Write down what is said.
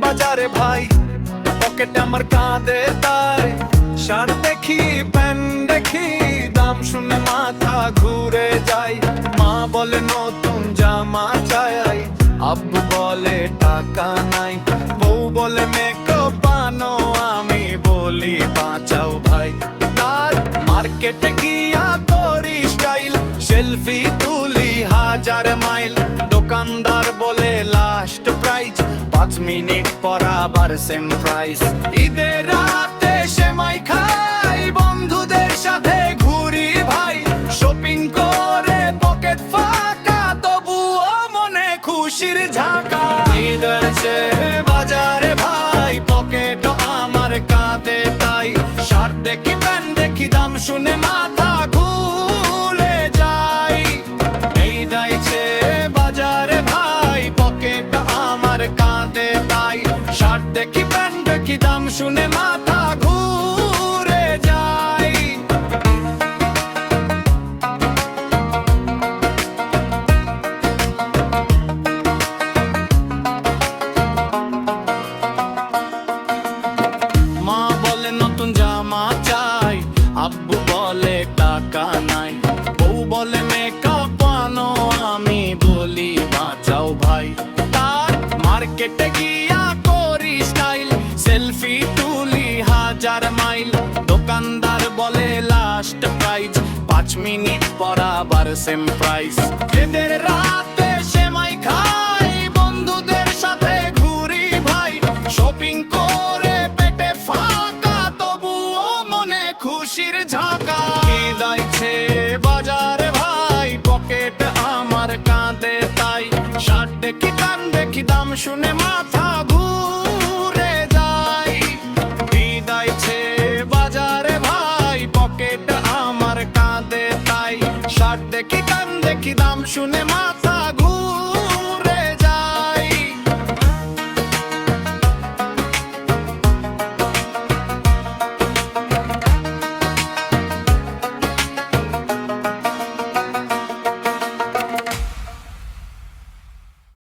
বাজারে ভাই, পকেটে আমার কাঁদে তাই। শার্ট দেখি প্যান্ট দেখি, দাম শুনে মাথা ঘুরে যায়। মা বলে নতুন জামা চাই, আব্বু বলে টাকা নাই। বউ বলে মেকআপ বানো, আমি বলি বাঁচাও ভাই। তার মার্কেটে গিয়া করি স্টাইল, সেলফি তুলি 1000 মাইল। দোকানদার বলে লাস্ট প্রাইস, 5 মিনিট পর আবার সেম প্রাইস। ঈদের রাতে সেমাই খাই, বন্ধুদের সাথে ঘুরি ভাই। শপিং করে পকেট ফাঁকা, তবুও মনে খুশির ঝাঁকা। ঈদ আছে বাজারে ভাই, পকেট আমার কাঁধে তাই। শার্ট দেখি প্যান্ট দেখি, দাম শুনে মাথা ঘুরে যায়। ঈদ আছে বাজারে ভাই, পকেট আমার কাঁধে তাই। শার্ট দেখি প্যান্ট দেখি, দাম শুনে মাথা ঘুরে যায়। মা বলে নতুন জামা চাই, আব্বু বলে টাকা নাই। বউ বলে মেকআপ আনো, আমি বলি বাঁচাও ভাই। তার মার্কেটে গিয়া করি স্টাইল, সেলফি তুলি 1000 মাইল। দোকানদার বলে লাস্ট প্রাইস, 5 মিনিট পর আবার সেম প্রাইস। ঈদের রাতে সেমাই খাই, বন্ধুদের সাথে ঘুরি ভাই। শপিং করে পেটে ফাঁকা, তবুও মনে খুশির ঝাঁকা। ঈদ আইছে বাজারে ভাই, পকেট আমার কাঁধে তাই। শার্ট দেখি প্যান্ট দেখি, দাম শুনে মাথা ঘুরে যায়। ঈদ আইছে বাজারে ভাই, পকেট আমার কাঁধে তাই। শার্ট দেখি প্যান্ট দেখি, দাম শুনে মাথা